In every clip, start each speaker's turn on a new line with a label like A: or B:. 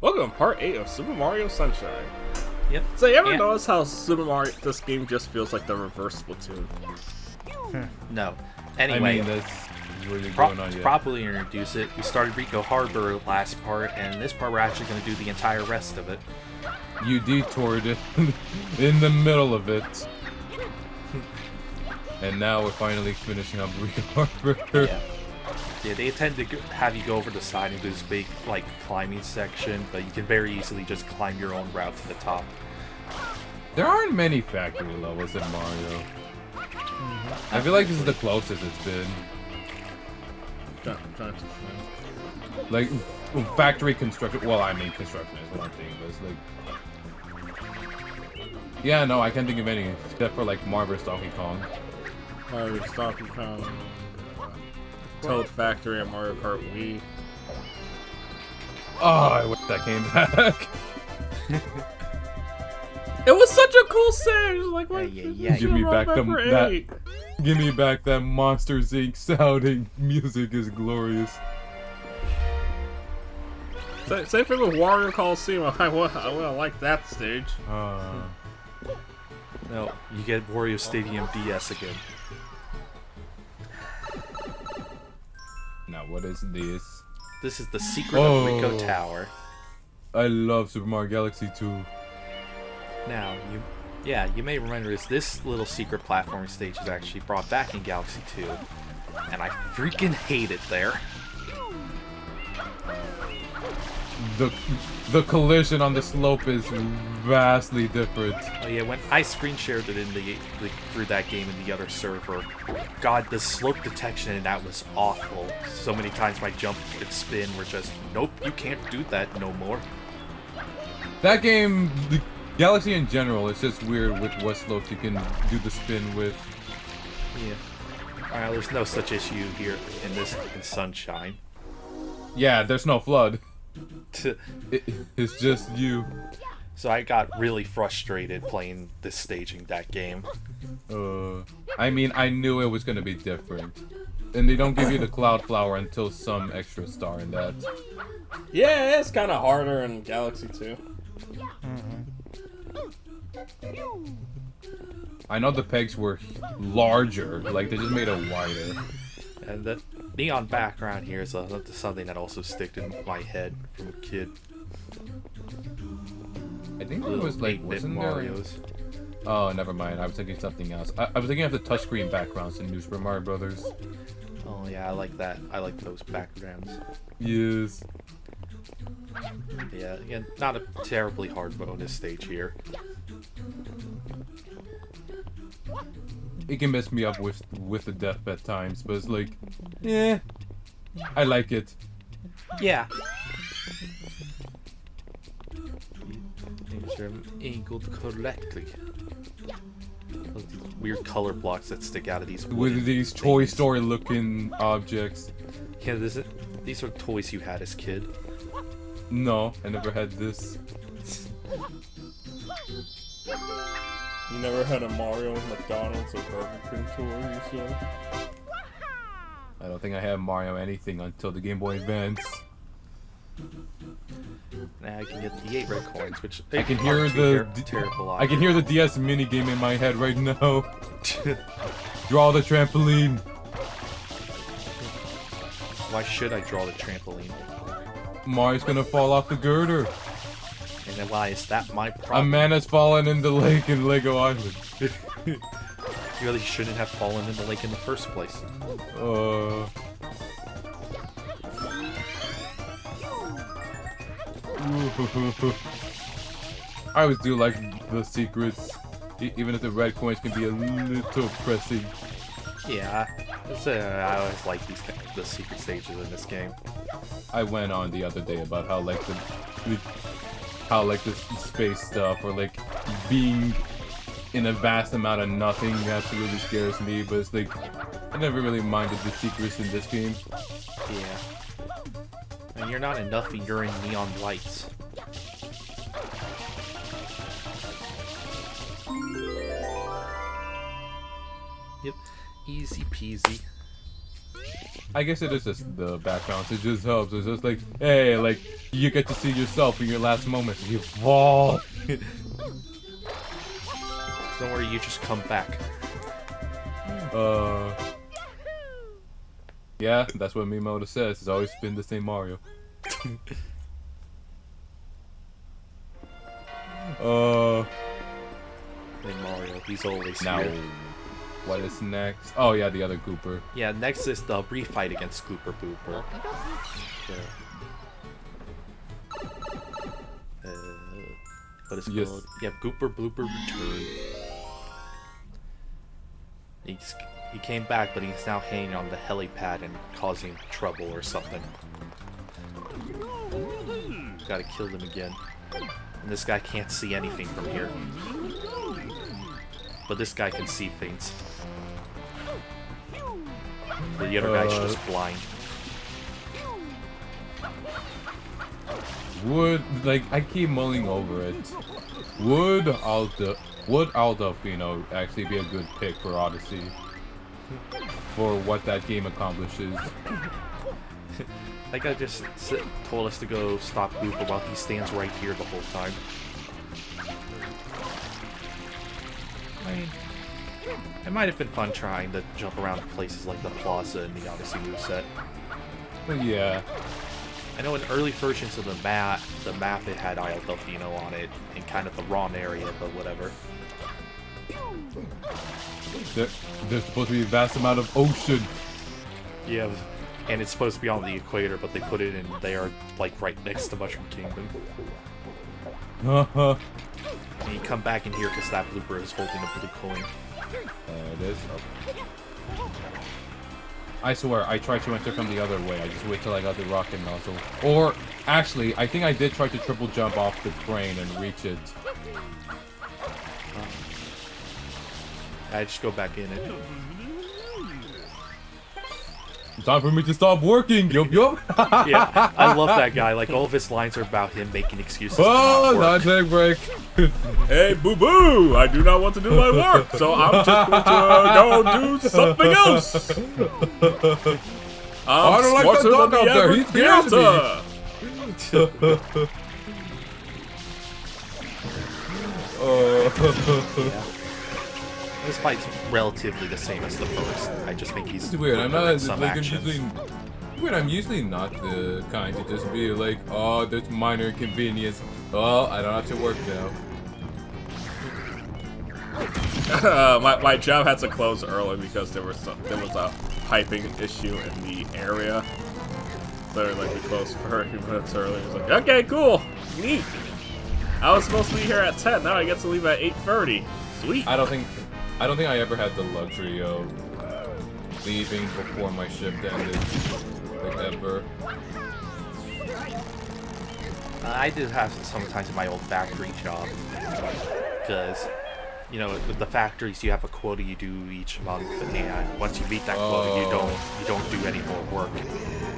A: Welcome to part 8 of Super Mario Sunshine.
B: Yep.
A: So you ever notice how Super Mario, this game just feels like the reverse Splatoon?
B: No. Anyway,
C: I mean, that's really going on yet.
B: properly introduce it. We started Ricco Harbor last part, and this part we're actually going to do the entire rest of it.
C: You detoured it in the middle of it. And now we're finally finishing up Ricco Harbor.
B: Yeah, they tend to have you go over the side into this big, like, climbing section, but you can very easily just climb your own route to the top.
C: There aren't many factory levels in Mario. I feel like this is the closest it's been.
A: I'm trying to think.
C: Like, factory construction. Well, I mean, construction is one thing, but it's like. Yeah, no, I can't think of any except for like Mario vs. Donkey Kong.
A: Mario vs. Donkey Kong, Toad Factory, and Mario Kart Wii.
C: Oh, I wish that came back.
A: It was such a cool stage. Like,
C: Give me back give me back that Monsters Inc. sounding music is glorious.
A: Same thing with Wario Coliseum. I like that stage.
B: No, you get Wario Stadium DS again.
C: Now, what is this?
B: This is the secret of Ricco Tower.
C: I love Super Mario Galaxy 2.
B: Now, you may remember this little secret platforming stage is actually brought back in Galaxy 2, and I freaking hate it there.
C: The collision on the slope is vastly different.
B: Oh yeah, when I screen shared it in through that game in the other server, God, the slope detection in that was awful. So many times my jump and spin were just, nope, you can't do that no more.
C: That game, the Galaxy in general, it's just weird with what slopes you can do the spin with.
B: Yeah. Alright, there's no such issue here in Sunshine.
C: Yeah, there's no flood. It's just you.
B: So I got really frustrated playing this staging that game.
C: I mean, I knew it was gonna be different. And they don't give you the Cloud Flower until some extra star in that.
A: Yeah, it's kind of harder in Galaxy 2.
C: I know the pegs were larger, like they just made it wider.
B: And the neon background here is something that also stuck in my head from a kid.
C: I think it was like, wasn't there?
B: Marios.
C: Oh, never mind. I was thinking something else. I was thinking of the touchscreen backgrounds in New Super Mario Brothers.
B: Oh yeah, I like that. I like those backgrounds.
C: Yes.
B: Yeah, again, not a terribly hard bonus stage here.
C: It can mess me up with the death at times, but it's like, I like it.
B: Yeah. Make sure I'm angled correctly. Those weird color blocks that stick out of these
C: With these Toy Story looking objects.
B: Yeah, these are toys you had as kid.
C: No, I never had this.
A: You never had a Mario McDonald's or Burger King toy, you said?
C: I don't think I had Mario anything until the Game Boy Advance.
B: Now I can get the 8 red coins, which
C: I can hear the
B: terrible.
C: I can hear the DS minigame in my head right now. Draw the trampoline.
B: Why should I draw the trampoline?
C: Mario's gonna fall off the girder.
B: And then why is that my
C: A
B: problem?
C: man has fallen in the lake in Lego Island.
B: You really shouldn't have fallen in the lake in the first place.
C: I always do like the secrets, even if the red coins can be a little pressing.
B: Yeah, I always like the secret stages in this game.
C: I went on the other day about how like the space stuff or like being in a vast amount of nothing absolutely scares me, but it's like I never really minded the secrets in this game.
B: Yeah. And you're not in nothing, you're in neon lights. Yep, easy peasy.
C: I guess it is just the background. So it just helps. It's just like, hey, like you get to see yourself in your last moments. You fall.
B: Don't worry, you just come back.
C: Yeah, that's what Miyamoto says. It's always been the same Mario.
B: Hey Mario, he's always
C: Now,
B: here.
C: what is next? Oh yeah, the other Gooper.
B: Yeah, next is the refight against Gooper Booper. What is it
C: Yes.
B: called? Yeah, Gooper Blooper Return. He came back, but he's now hanging on the helipad and causing trouble or something. Gotta kill him again. And this guy can't see anything from here. But this guy can see things. The other guy's just blind.
C: I keep mulling over it. Would Aldolfino actually be a good pick for Odyssey? For what that game accomplishes?
B: That guy just told us to go stop Gooper while he stands right here the whole time. I mean, it might have been fun trying to jump around places like the Plaza and the Odyssey moveset.
C: But yeah.
B: I know in early versions of the map it had Isle Delfino on it in kind of the wrong area, but whatever.
C: There's supposed to be a vast amount of ocean.
B: Yeah, and it's supposed to be on the equator, but they put it in there, like, right next to Mushroom Kingdom.
C: Uh-huh.
B: And you come back in here because that blooper is holding a blue coin.
C: There it is. Oh. I swear, I tried to enter from the other way. I just wait till I got the rocket nozzle. Or, actually, I think I did try to triple jump off the crane and reach it.
B: I just go back in it.
C: It's time for me to stop working! Yup, yup!
B: Yeah, I love that guy. Like, all of his lines are about him making excuses to
C: Oh,
B: not work.
C: not take break!
A: Hey, boo-boo! I do not want to do my work, so I'm just going to go do something else!
C: I don't like that
A: smarter
C: dog
A: than
C: out
A: the
C: there.
A: average
C: Creator.
B: Yeah. This fight's relatively the same as the first. I just think he's
C: It's weird. I'm
B: quicker
C: not
B: in some
C: like
B: actions.
C: I'm usually not the kind to just be like, oh, there's minor inconvenience. Well, I don't have to work now.
A: My job had to close early because there was a piping issue in the area. So like we closed 30 minutes early. It was like, okay, cool, neat. I was supposed to be here at 10. Now I get to leave at 8:30. Sweet.
C: I don't think I ever had the luxury of leaving before my shift ended, like ever.
B: I did have sometimes in my old factory job, because, you know, with the factories you have a quota you do each month, and once you meet that quota, you don't do any more work.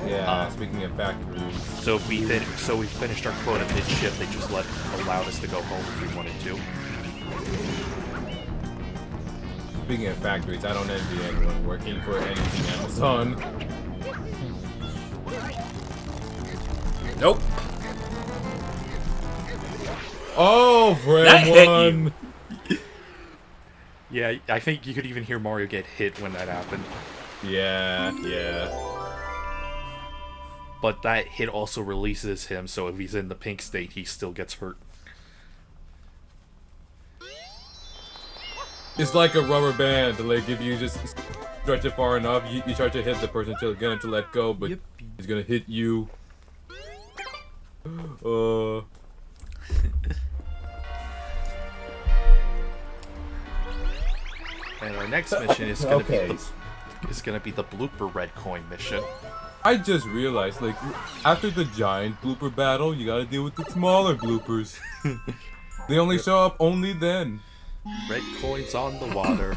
C: Yeah. Speaking of factories,
B: So if we finished our quota mid-shift, they just allowed us to go home if we wanted to.
C: speaking of factories, I don't envy anyone working for anything Amazon.
A: Nope.
C: Oh,
A: That
C: frame
A: hit
C: one.
B: Yeah, I think you could even hear Mario get hit when that happened.
C: Yeah.
B: But that hit also releases him, so if he's in the pink state, he still gets hurt.
C: It's like a rubber band. Like if you just stretch it far enough, you try to hit the person till get him to let go, but he's gonna hit you.
B: And our next mission is gonna be the blooper red coin mission.
C: I just realized, like, after the giant blooper battle, you gotta deal with the smaller bloopers. They only show up only then.
B: Red coins on the water.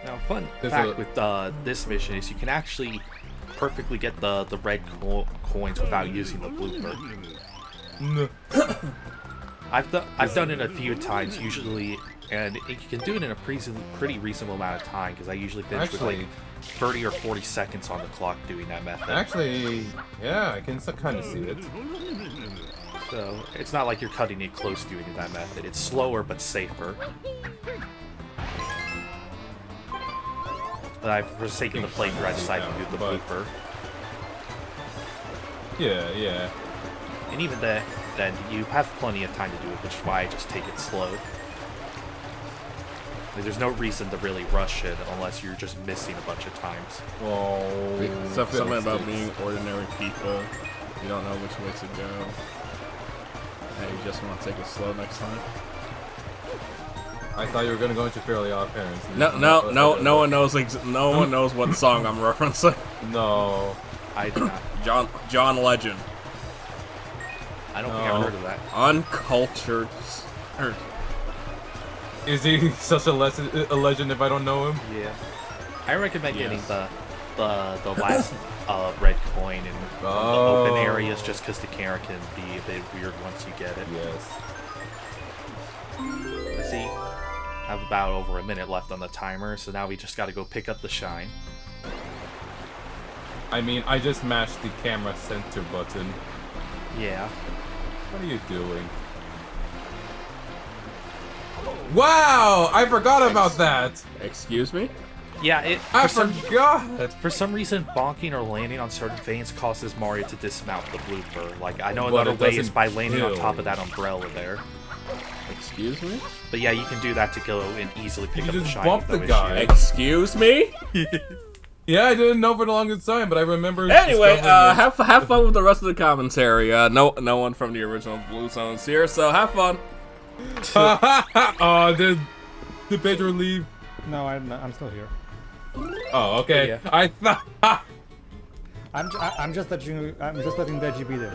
B: Now, fun fact with this mission is you can actually perfectly get the red coins without using the blooper.
C: No.
B: I've done it a few times. Usually And you can do it in a pretty reasonable amount of time, because I usually finish with like 30 or 40 seconds on the clock doing that method.
C: Actually, yeah, I can kind of see it.
B: So it's not like you're cutting it close doing that method. It's slower but safer. But I've forsaken the playthrough. I decided to do the blooper.
C: Yeah.
B: And even then you have plenty of time to do it, which is why I just take it slow. Like, there's no reason to really rush it unless you're just missing a bunch of times.
C: Oh,
A: something about being ordinary people. You don't know which way to go. And you just want to take it slow next time.
C: I thought you were gonna go into Fairly Odd Parents.
A: No one knows. No one knows what song I'm referencing.
C: No,
B: I do not.
A: John Legend.
B: I don't think I've heard of that.
A: Uncultured.
C: Is he such a legend if I don't know him?
B: Yeah. I recommend getting the last red coin in the open areas, just because the camera can be a bit weird once you get it.
C: Yes.
B: Let's see. I have about over a minute left on the timer, so now we just gotta go pick up the shine.
C: I mean, I just mashed the camera center button.
B: Yeah.
C: What are you doing? Wow! I forgot about that!
A: Excuse me?
B: Yeah,
C: I forgot!
B: For some reason, bonking or landing on certain veins causes Mario to dismount the blooper. Like, I know
C: But
B: another
C: it
B: way is
C: doesn't
B: by landing on
C: kill.
B: top of that umbrella there.
A: Excuse me?
B: But yeah, you can do that to go and easily pick
C: You
B: up the
C: just
B: shine.
C: bump
B: with
C: the
B: no
C: guy.
B: issue.
A: Excuse me?
C: Yeah, I didn't know for the longest time, but I remember.
A: Anyway,
C: discovering it.
A: have fun with the rest of the commentary. No one from the original Blue Zone's here, so have fun.
C: Oh, did Pedro leave?
D: No, I'm still here.
C: Oh, okay.
B: Yeah.
C: I thought.
D: I'm just letting Veggie be there,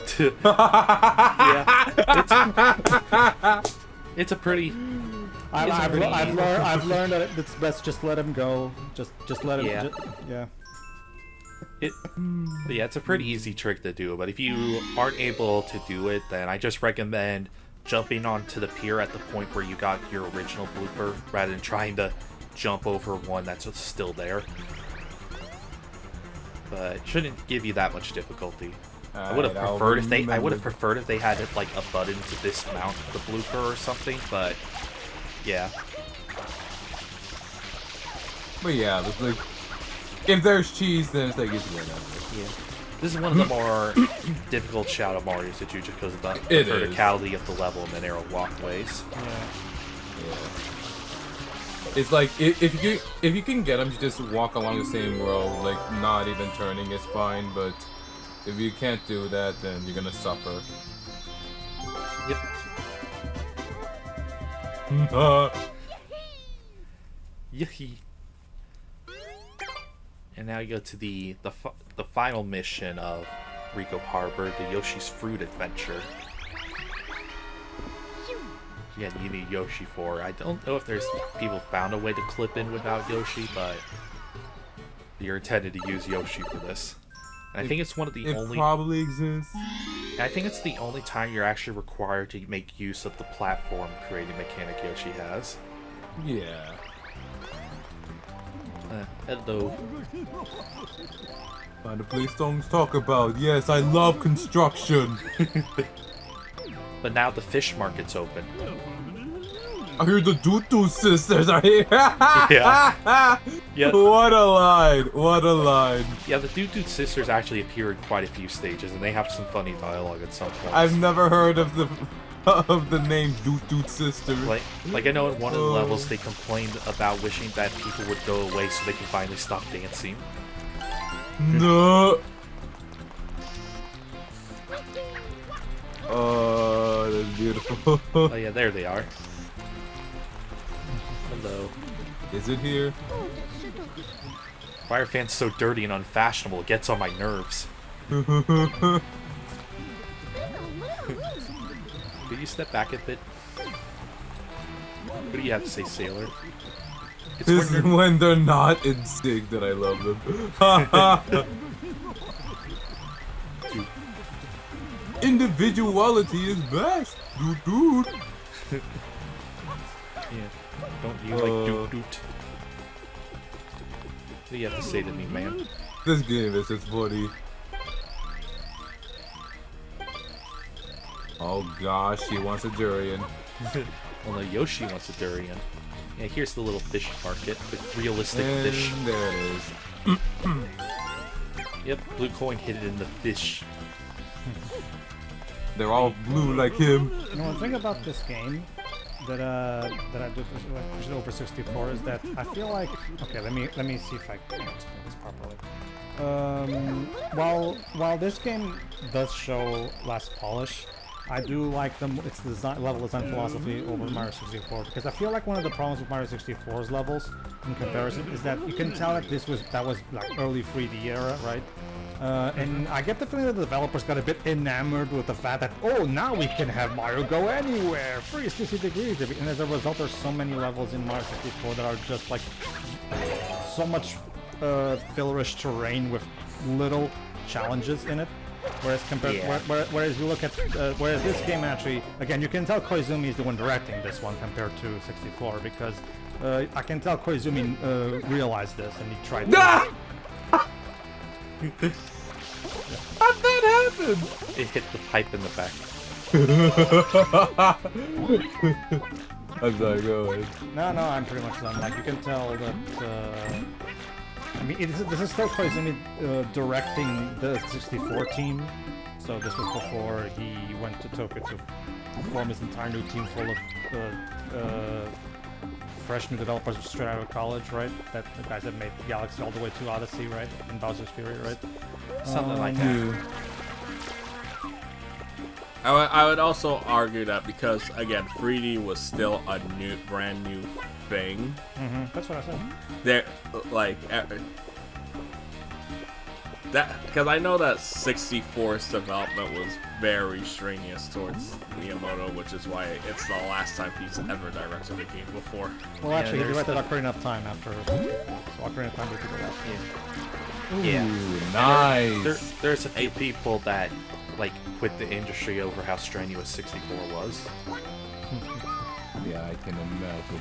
D: G.
B: Yeah. It's a pretty...
D: I've learned that it's best just let him go. Just let him.
B: Yeah.
D: Yeah.
B: But yeah, it's a pretty easy trick to do, but if you aren't able to do it, then I just recommend jumping onto the pier at the point where you got your original blooper, rather than trying to jump over one that's still there. But it shouldn't give you that much difficulty. I would have preferred if they had like a button to dismount the blooper or something, but yeah.
C: But yeah, it's like, if there's cheese, then it's like it's good.
B: Yeah. This is one of the more difficult Shadow Marios to do just because of the verticality of the level and the narrow walkways.
D: Yeah.
C: It's like if you can get them to just walk along the same road, like not even turning, is fine. But if you can't do that, then you're gonna suffer.
B: Yep. Yucky. And now you go to the final mission of Ricco Harbor, the Yoshi's Fruit Adventure. Yeah, you need Yoshi for. I don't know if there's people found a way to clip in without Yoshi, but you're intended to use Yoshi for this. And I think it's one of the only.
C: It probably exists.
B: I think it's the only time you're actually required to make use of the platform creating mechanic Yoshi has.
C: Yeah.
B: Hello.
C: Find a place songs talk about. Yes, I love construction.
B: But now the fish market's open.
C: I hear the Doo-Doo sisters are here.
B: Yeah. Yeah.
C: What a line. What a line.
B: Yeah, the Doo-Doo sisters actually appear in quite a few stages, and they have some funny dialogue at some point.
C: I've never heard of the name Doo-Doo sisters.
B: Like I know in one of the levels they complained about wishing that people would go away so they can finally stop dancing.
C: No. Oh, that's beautiful.
B: Oh yeah, there they are. Hello.
C: Is it here?
B: Why are fans so dirty and unfashionable? It gets on my nerves. Could you step back a bit? What do you have to say, Sailor? It's
C: This is when they're not in sync that I love them. Individuality is best, dude.
B: Yeah. Don't you like doot doot? What do you have to say to me, man?
C: This game is just funny. Oh gosh, she wants a durian.
B: Well, no, Yoshi wants a durian. Yeah, here's the little fish market with realistic fish.
C: And there it is.
B: Yep, blue coin hid it in the fish.
C: They're all blue like him.
D: You know, one thing about this game that I do push it over 64 is that I feel like, okay, let me see if I can explain this properly. While this game does show less polish, I do like its level design philosophy over Mario 64, because I feel like one of the problems with Mario 64's levels in comparison is that you can tell that that was like early 3D era, right? And I get the feeling that the developers got a bit enamored with the fact that, oh, now we can have Mario go anywhere, 360 degrees, and as a result there's so many levels in Mario 64 that are just like so much fillerish terrain with little challenges in it. Whereas whereas you look at whereas this game actually, again, you can tell Koizumi is the one directing this one compared to 64, because I can tell Koizumi realized this and he tried to
C: How'd that happen?
B: It hit the pipe in the back.
C: I'm sorry, go ahead.
D: No, I'm pretty much done. Like, you can tell that, I mean, this is still Koizumi directing the 64 team, so this was before he went to Tokyo to form his entire new team full of fresh new developers straight out of college, right? That the guys that made Galaxy all the way to Odyssey, right? And Bowser's Fury, right?
B: Something like that.
A: I would also argue that because, again, 3D was still a brand new thing.
D: That's what I said.
A: There, like, because I know that 64's development was very strenuous towards Miyamoto, which is why it's the last time he's ever directed a game before.
D: Well, actually, he directed Ocarina of Time after, so Ocarina of Time did the last.
B: Yeah.
C: Ooh, nice.
B: There's a few people that like quit the industry over how strenuous 64 was.
C: Yeah, I can imagine.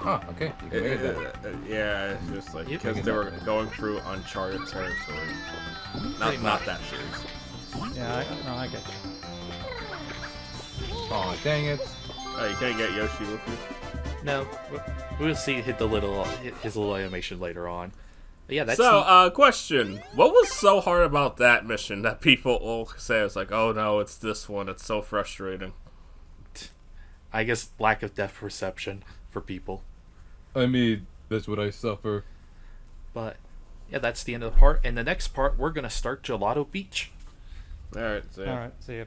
C: Oh, okay. You can make that.
A: Yeah, it's just like because they were going through uncharted territory. Not that serious.
D: Yeah, I get you.
C: Oh, dang it.
A: Oh, you can't get Yoshi with you?
B: No, we'll see his little animation later on. But yeah, that's
A: so. Question: what was so hard about that mission that people will say it's like, oh no, it's this one. It's so frustrating.
B: I guess lack of depth perception for people.
C: I mean, that's what I suffer.
B: But yeah, that's the end of the part. And the next part, we're gonna start Gelato Beach.
A: All right. So yeah.
D: All right. See ya.